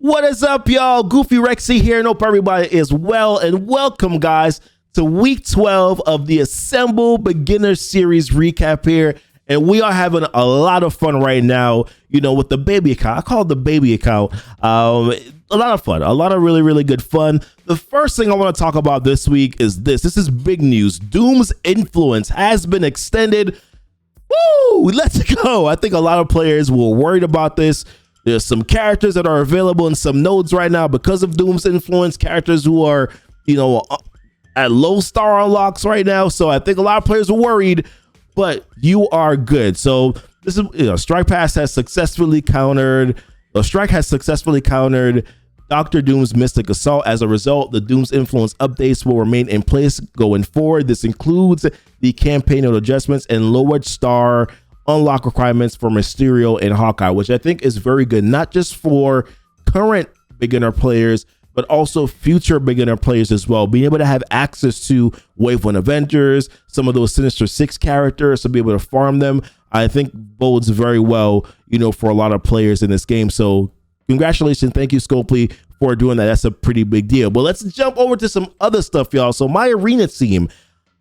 What is up, y'all? Goofy Rexy here, and hope everybody is well, and welcome, guys, to week 12 of the Assemble Beginner Series recap here. And we are having a lot of fun right now, you know, with the baby account. I call it the baby account. A lot of fun, a lot of really good fun. The first thing I want to talk about this week is this. This is big news. Doom's influence has been extended. Woo! Let's go. I think a lot of players were worried about this. There's some characters that are available in some nodes right now because of Doom's influence, characters who are, you know, at low star unlocks right now. So I think a lot of players were worried, but you are good. So this is, you know, Strike Pass has successfully countered, Strike has successfully countered Dr. Doom's Mystic Assault. As a result, the Doom's influence updates will remain in place going forward. This includes the campaign node adjustments and lowered star unlock requirements for Mysterio and Hawkeye, which I think is very good, not just for current beginner players, but also future beginner players as well. Being able to have access to Wave 1 Avengers, some of those Sinister Six characters, to be able to farm them, I think bodes very well, you know, for a lot of players in this game. So congratulations. Thank you, Scopely, for doing that. That's a pretty big deal. But let's jump over to some other stuff, y'all. So my arena team,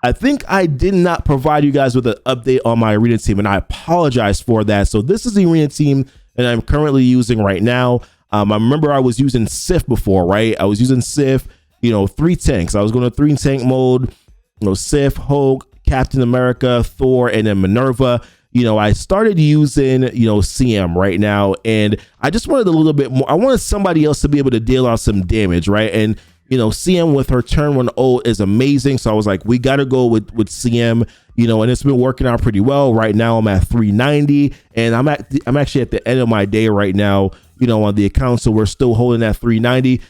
I think I did not provide you guys with an update on my arena team, and I apologize for that. So this is the arena team that I'm currently using right now. I remember I was using Sif before, right? I was using Sif, you know, 3 tanks. I was going to 3 tank mode, you know, Sif, Hulk, Captain America, Thor, and then Minerva. You know, I started using, you know, CM right now, and I just wanted a little bit more. I wanted somebody else to be able to deal out some damage, right? And you know, CM with her turn 1 ult is amazing. So I was like, we got to go with CM, you know, and it's been working out pretty well. Right now I'm at 390, and I'm actually at the end of my day right now, you know, on the account. So we're still holding at 390.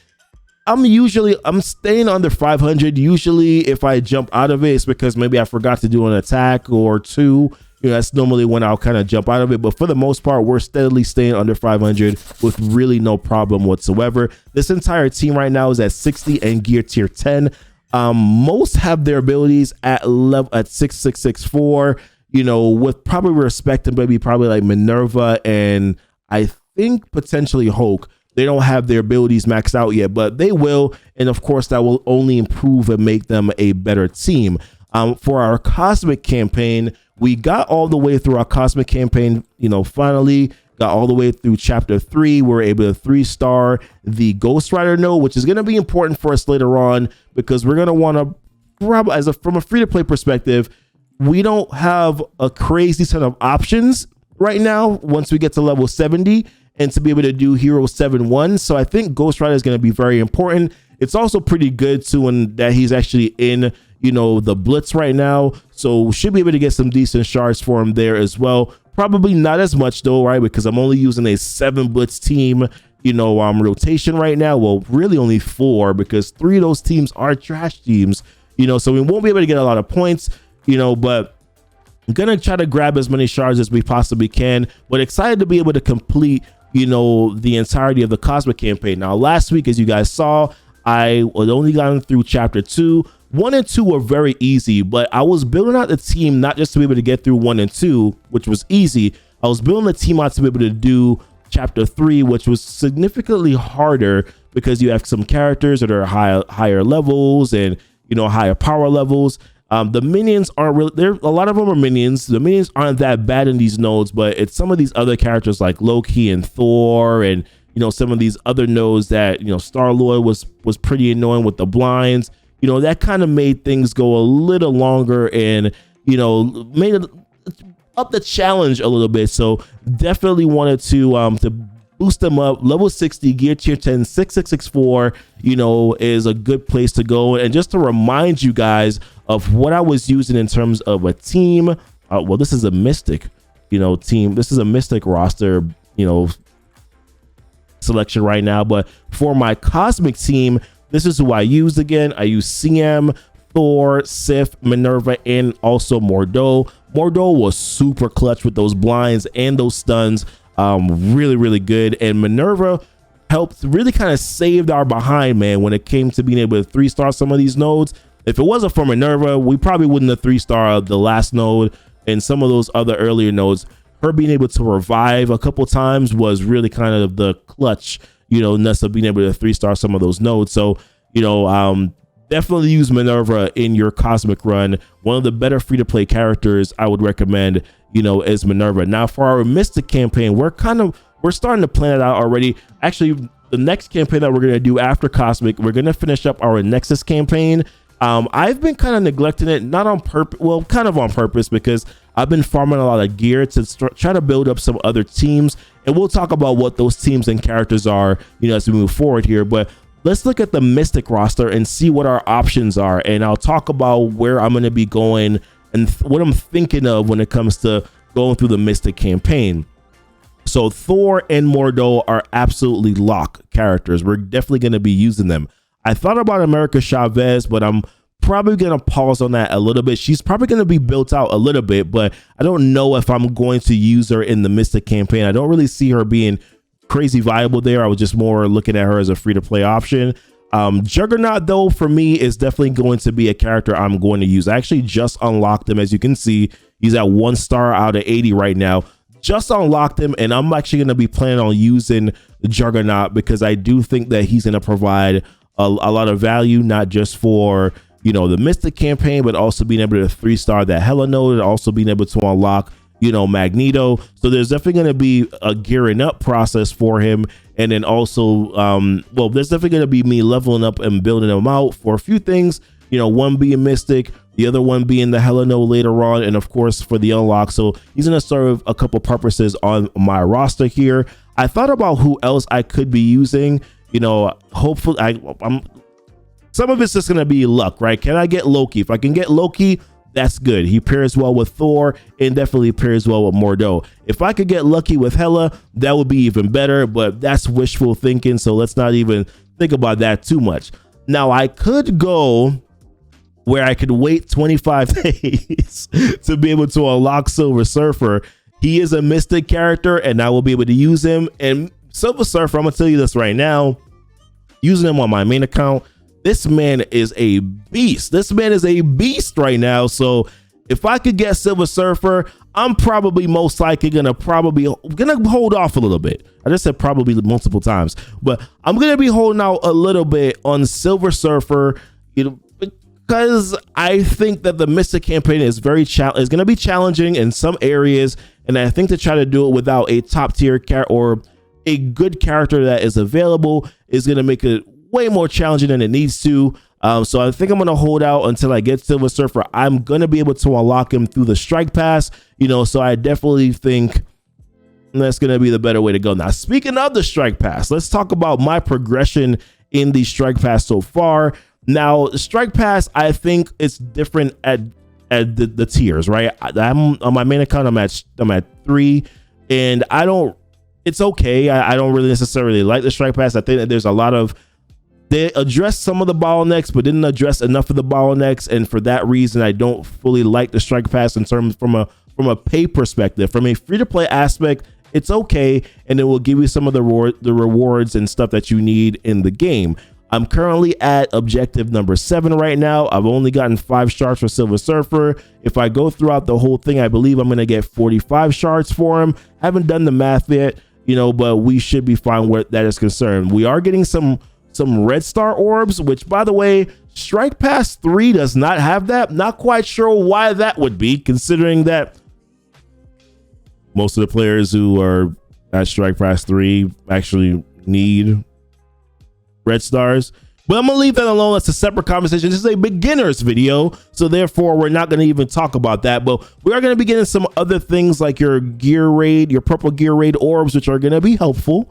I'm staying under 500. Usually if I jump out of it, it's because maybe I forgot to do an attack or 2. You know, that's normally when I'll kind of jump out of it. But for the most part, we're steadily staying under 500 with really no problem whatsoever. This entire team right now is at 60 and gear tier 10. Most have their abilities at level at 6664, you know, with probably respect to maybe probably like Minerva and I think potentially Hulk. They don't have their abilities maxed out yet, but they will. And of course, that will only improve and make them a better team. For our Cosmic campaign, we got all the way through our Cosmic campaign, you know, finally got all the way through chapter 3. We're able to 3-star the Ghost Rider node, which is going to be important for us later on because we're going to want to probably, from a free-to-play perspective, we don't have a crazy ton of options right now once we get to level 70 and to be able to do Hero 7-1. So I think Ghost Rider is going to be very important. It's also pretty good too, in that he's actually in, you know, the Blitz right now, so should be able to get some decent shards for him there as well. Probably not as much though, right? Because I'm only using a 7 Blitz team, you know, rotation right now. Well, really only 4 because 3 of those teams are trash teams, you know, so we won't be able to get a lot of points, you know, but I'm gonna try to grab as many shards as we possibly can. But excited to be able to complete, you know, the entirety of the Cosmic campaign. Now, last week, as you guys saw, I had only gotten through chapter 2. 1 and 2 were very easy, but I was building out the team not just to be able to get through 1 and 2, which was easy. I was building the team out to be able to do chapter 3, which was significantly harder because you have some characters that are higher levels and, you know, higher power levels. The minions aren't really, a lot of them are minions. The minions aren't that bad in these nodes, but it's some of these other characters like Loki and Thor and, you know, some of these other nodes that, you know, Star-Lord was pretty annoying with the blinds. You know, that kind of made things go a little longer and, you know, made it up the challenge a little bit. So definitely wanted to boost them up. Level 60, gear tier 10, 6664, you know, is a good place to go. And just to remind you guys of what I was using in terms of a team. Well, this is a Mystic, you know, team. This is a Mystic roster, you know, selection right now. But for my Cosmic team, this is who I used again. I use CM, Thor, Sif, Minerva, and also Mordo. Mordo was super clutch with those blinds and those stuns. Really good. And Minerva helped, really kind of saved our behind, man, when it came to being able to 3-star some of these nodes. If it wasn't for Minerva, we probably wouldn't have 3-star the last node and some of those other earlier nodes. Her being able to revive a couple times was really kind of the clutch, nuts of being able to 3-star some of those nodes. So, definitely use Minerva in your Cosmic run. One of the better free-to-play characters I would recommend, is Minerva. Now for our Mystic campaign, we're starting to plan it out already. Actually, the next campaign that we're going to do after Cosmic, we're going to finish up our Nexus campaign. I've been kind of neglecting it, not on purpose, well, kind of on purpose, because I've been farming a lot of gear to try to build up some other teams, and we'll talk about what those teams and characters are, as we move forward here. But let's look at the Mystic roster and see what our options are, and I'll talk about where I'm going to be going and what I'm thinking of when it comes to going through the Mystic campaign. So Thor and Mordo are absolutely lock characters. We're definitely going to be using them. I thought about America Chavez, but I'm probably going to pause on that a little bit. She's probably going to be built out a little bit, but I don't know if I'm going to use her in the Mystic campaign. I don't really see her being crazy viable there. I was just more looking at her as a free-to-play option. Juggernaut, though, for me is definitely going to be a character I'm going to use. I actually just unlocked him. As you can see, he's at 1 star out of 80 right now. Just unlocked him, and I'm actually going to be planning on using the Juggernaut because I do think that he's going to provide a lot of value, not just for the Mystic campaign, but also being able to 3-star that Hela node, and also being able to unlock Magneto. So there's definitely going to be a gearing up process for him, and then also there's definitely going to be me leveling up and building him out for a few things, one being Mystic, the other one being the Hela node later on, and of course for the unlock. So he's going to serve a couple purposes on my roster here. I thought about who else I could be using. Hopefully I'm some of it's just going to be luck, right? Can I get Loki? If I can get Loki, that's good. He pairs well with Thor and definitely pairs well with Mordo. If I could get lucky with Hela, that would be even better, but that's wishful thinking, so let's not even think about that too much. Now, I could go where I could wait 25 days to be able to unlock Silver Surfer. He is a Mystic character, and I will be able to use him. And Silver Surfer, I'm going to tell you this right now, using him on my main account, this man is a beast. This man is a beast right now. So if I could get Silver Surfer, I'm probably most likely gonna hold off a little bit. I just said probably multiple times, but I'm gonna be holding out a little bit on Silver Surfer, because I think that the Mystic campaign is is gonna be challenging in some areas, and I think to try to do it without a top tier character or a good character that is available is gonna make it way more challenging than it needs to. So I think I'm going to hold out until I get Silver Surfer. I'm going to be able to unlock him through the Strike Pass, so I definitely think that's going to be the better way to go. Now, speaking of the Strike Pass, let's talk about my progression in the Strike Pass so far. Now, Strike Pass, I think it's different at the tiers, right? I'm on my main account, I'm at 3, and it's okay. I don't really necessarily like the Strike Pass. I think that there's a lot of, they addressed some of the bottlenecks, but didn't address enough of the bottlenecks, and for that reason, I don't fully like the Strike Pass in terms from a pay perspective. From a free-to-play aspect, it's okay, and it will give you some of the rewards and stuff that you need in the game. I'm currently at objective number 7 right now. I've only gotten 5 shards for Silver Surfer. If I go throughout the whole thing, I believe I'm going to get 45 shards for him. Haven't done the math yet, but we should be fine where that is concerned. We are getting some red Star Orbs, which, by the way, Strike Pass 3 does not have that. Not quite sure why that would be, considering that most of the players who are at Strike Pass 3 actually need red stars. But I'm gonna leave that alone. That's a separate conversation. This is a beginner's video, so therefore we're not gonna even talk about that. But we are gonna be getting some other things like your gear raid, your purple gear raid orbs, which are gonna be helpful.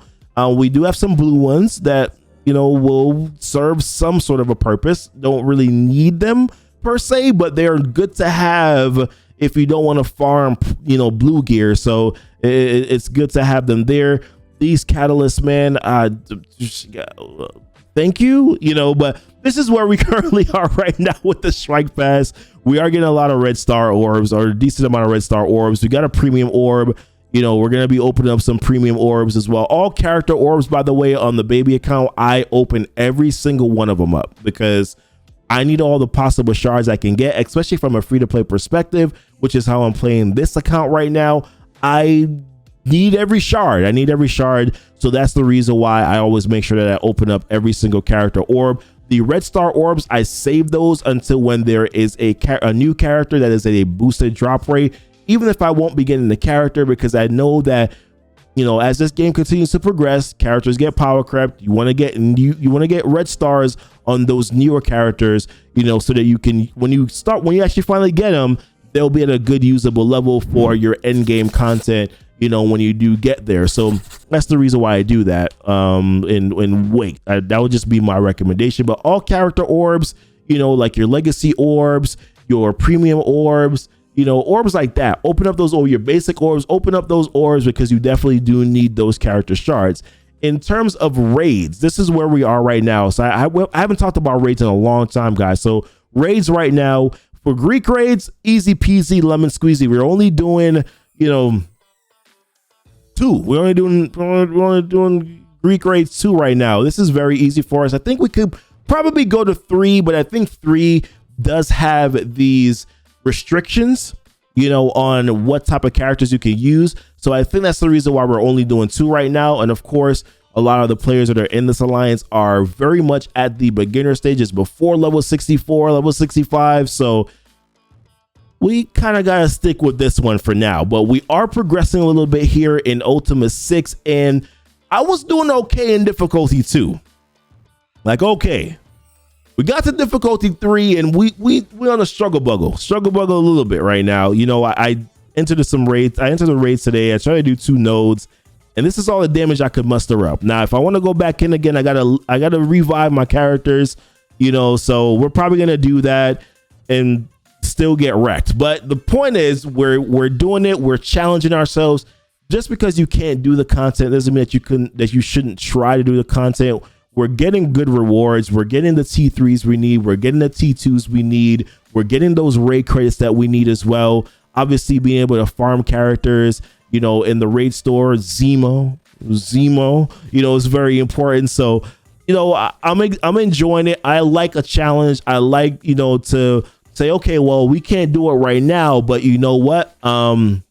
We do have some blue ones that will serve some sort of a purpose. Don't really need them per se, but they're good to have if you don't want to farm, blue gear. So it's good to have them there. These catalysts, man, thank you, but this is where we currently are right now with the Strike Pass. We are getting a lot of red Star Orbs, or a decent amount of red Star Orbs. We got a premium orb. We're going to be opening up some premium orbs as well. All character orbs, by the way, on the baby account, I open every single one of them up because I need all the possible shards I can get, especially from a free-to-play perspective, which is how I'm playing this account right now. I need every shard. I need every shard. So that's the reason why I always make sure that I open up every single character orb. The red Star Orbs, I save those until when there is a new character that is at a boosted drop rate, even if I won't be getting the character, because I know that, you know, as this game continues to progress, characters get power crept. You want to get you want to get red stars on those newer characters, you know, so that you can, when you actually finally get them, they'll be at a good usable level for your end game content, you know, when you do get there. So that's the reason why I do that. And wait, that would just be my recommendation. But all character orbs, you know, like your legacy orbs, your premium orbs, you know, orbs like that, open up those, or your basic orbs, open up those orbs, because you definitely do need those character shards. In terms of raids, this is where we are right now. So I haven't talked about raids in a long time, guys. So raids right now, for Greek raids, easy peasy, lemon squeezy. We're only doing, you know, 2. We're only doing Greek raids 2 right now. This is very easy for us. I think we could probably go to 3, but I think 3 does have these restrictions, you know, on what type of characters you can use. So I think that's the reason why we're only doing 2 right now. And of course, a lot of the players that are in this alliance are very much at the beginner stages, before level 64, level 65. So we kind of got to stick with this one for now, but we are progressing a little bit here in Ultima 6, and I was doing okay in difficulty 2. Like, okay, we got to difficulty 3, and we on a struggle buggle a little bit right now. You know, I entered some raids. I entered the raids today. I tried to do 2 nodes, and this is all the damage I could muster up. Now, if I want to go back in again, I gotta revive my characters, you know, so we're probably going to do that and still get wrecked. But the point is, we're doing it. We're challenging ourselves. Just because you can't do the content doesn't mean that you shouldn't try to do the content. We're getting good rewards. We're getting the T3s we need. We're getting the T2s we need. We're getting those raid credits that we need as well. Obviously, being able to farm characters, you know, in the raid store, Zemo, you know, is very important. So, you know, I'm enjoying it. I like a challenge. I like, you know, to say, okay, well, we can't do it right now, but you know what? We know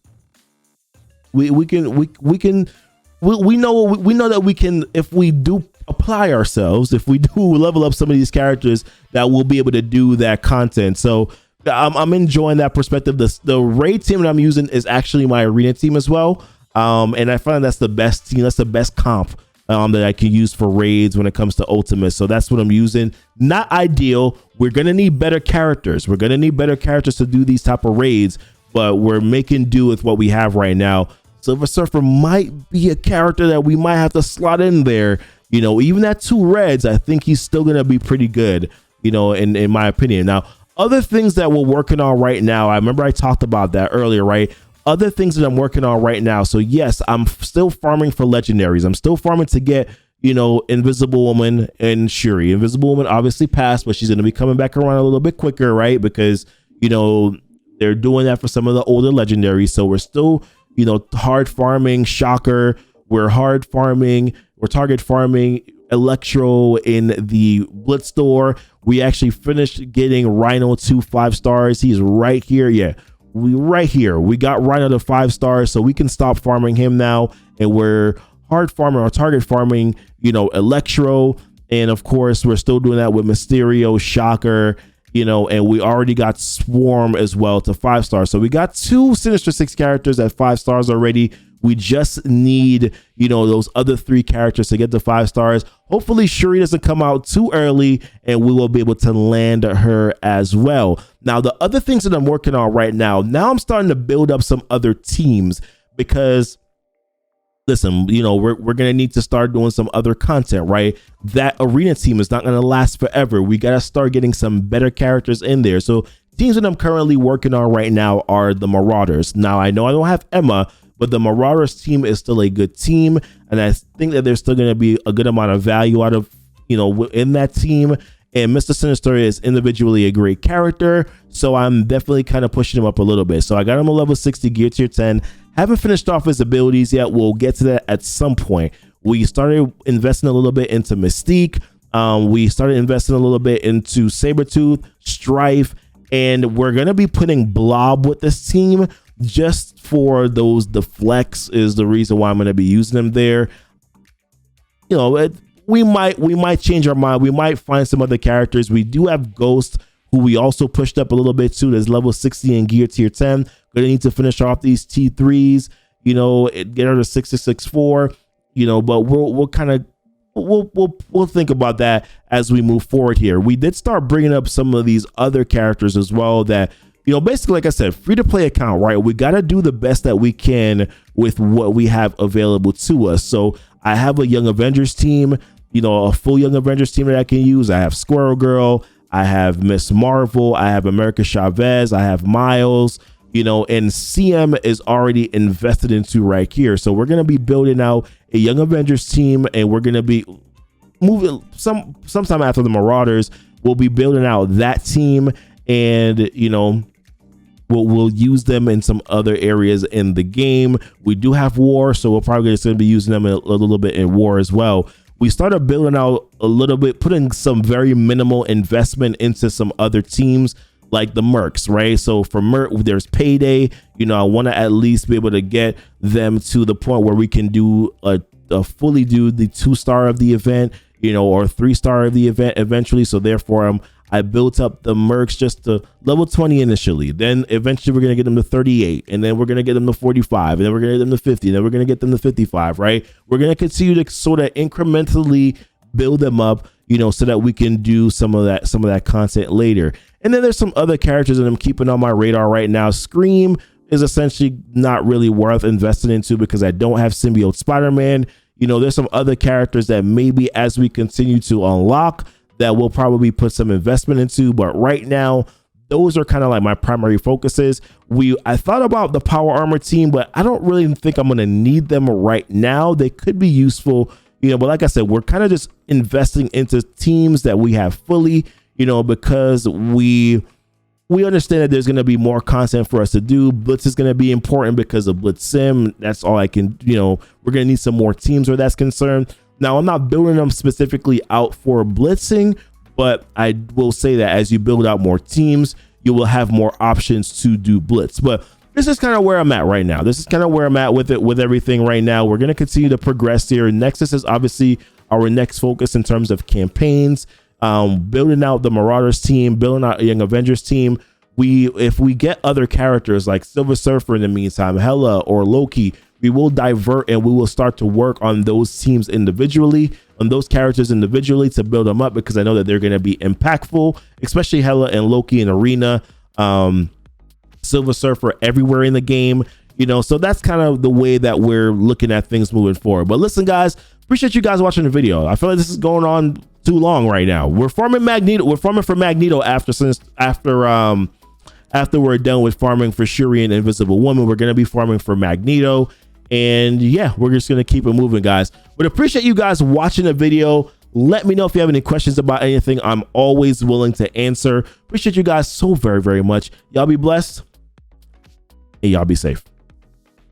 that we can, if we do apply ourselves, if we do level up some of these characters, that we'll be able to do that content. So I'm enjoying that perspective. The raid team that I'm using is actually my arena team as well. And I find that's the best team. That's the best comp that I can use for raids when it comes to Ultimate. So that's what I'm using. Not ideal. We're going to need better characters. We're going to need better characters to do these type of raids, but we're making do with what we have right now. Silver Surfer might be a character that we might have to slot in there. You know, even at 2 reds, I think he's still going to be pretty good, you know, in my opinion. Now, other things that we're working on right now, I remember I talked about that earlier, right? Other things that I'm working on right now. So yes, I'm still farming for legendaries. I'm still farming to get, you know, Invisible Woman and Shuri. Invisible Woman obviously passed, but she's going to be coming back around a little bit quicker, right? Because, you know, they're doing that for some of the older legendaries. So we're still, you know, hard farming Shocker. We're target farming Electro in the Blitz store. We actually finished getting Rhino to 5 stars. He's right here. Yeah. We got Rhino to 5 stars, so we can stop farming him now, and we're hard farming or target farming, you know, Electro, and of course we're still doing that with Mysterio, Shocker, you know, and we already got Swarm as well to 5 stars. So we got 2 Sinister Six characters at 5 stars already. We just need, you know, those other 3 characters to get to 5 stars. Hopefully Shuri doesn't come out too early, and we will be able to land her as well. Now, the other things that I'm working on right now, I'm starting to build up some other teams, because listen, you know, we're going to need to start doing some other content, right? That arena team is not going to last forever. We got to start getting some better characters in there. So teams that I'm currently working on right now are the Marauders. Now, I know I don't have Emma, but the Marauders team is still a good team, and I think that there's still going to be a good amount of value out of, you know, in that team. And Mr. Sinister is individually a great character, so I'm definitely kind of pushing him up a little bit. So I got him a level 60, gear tier 10. Haven't finished off his abilities yet. We'll get to that at some point. We started investing a little bit into Mystique. We started investing a little bit into Sabretooth, Strife, and we're going to be putting Blob with this team. just for those deflects is the reason why I'm going to be using them there. You know, we might change our mind. We might find some other characters. We do have Ghost, who we also pushed up a little bit too. There's level 60 in gear tier 10. Gonna need to finish off these T3s, you know, get her to 6664, you know, but we'll kind of we'll think about that as we move forward here. We did start bringing up some of these other characters as well that, you know, basically, like I said, free to play account, right? We got to do the best that we can with what we have available to us. So I have a Young Avengers team, you know, a full Young Avengers team that I can use. I have Squirrel Girl, I have Miss Marvel, I have America Chavez, I have Miles, you know, and CM is already invested into right here. So we're going to be building out a Young Avengers team, and we're going to be moving sometime after the Marauders. We'll be building out that team, and, you know, we'll use them in some other areas in the game. We do have War, so we're probably just going to be using them a little bit in War as well. We started building out a little bit, putting some very minimal investment into some other teams like the Mercs, right? So for Merc, there's Payday. You know, I want to at least be able to get them to the point where we can do fully do the 2-star of the event, you know, or 3-star of the event eventually. So therefore, I built up the Mercs just to level 20 initially. Then eventually we're going to get them to 38, and then we're going to get them to 45, and then we're going to get them to 50, and then we're going to get them to 55, right? We're going to continue to sort of incrementally build them up, you know, so that we can do some of that content later. And then there's some other characters that I'm keeping on my radar right now. Scream is essentially not really worth investing into because I don't have Symbiote Spider-Man. You know, there's some other characters that maybe as we continue to unlock that we'll probably put some investment into, but right now those are kind of like my primary focuses. I thought about the Power Armor team, but I don't really think I'm going to need them right now. They could be useful, you know, but like I said, we're kind of just investing into teams that we have fully, you know, because we understand that there's going to be more content for us to do. Blitz is going to be important because of Blitz Sim. That's all I can, you know, we're going to need some more teams where that's concerned. Now, I'm not building them specifically out for blitzing, but I will say that as you build out more teams, you will have more options to do blitz. But this is kind of where I'm at right now. This is kind of where I'm at with it, with everything right now. We're going to continue to progress here. Nexus is obviously our next focus in terms of campaigns, building out the Marauders team, building out a Young Avengers team. If we get other characters like Silver Surfer in the meantime, Hela or Loki, we will divert and we will start to work on those teams individually, on those characters individually to build them up, because I know that they're going to be impactful, especially Hela and Loki in Arena, Silver Surfer everywhere in the game, you know, so that's kind of the way that we're looking at things moving forward. But listen, guys, appreciate you guys watching the video. I feel like this is going on too long right now. We're farming Magneto. We're farming for Magneto after we're done with farming for Shuri and Invisible Woman. We're going to be farming for Magneto. And yeah, we're just going to keep it moving, guys. But appreciate you guys watching the video. Let me know if you have any questions about anything. I'm always willing to answer. Appreciate you guys so very, very much. Y'all be blessed and y'all be safe.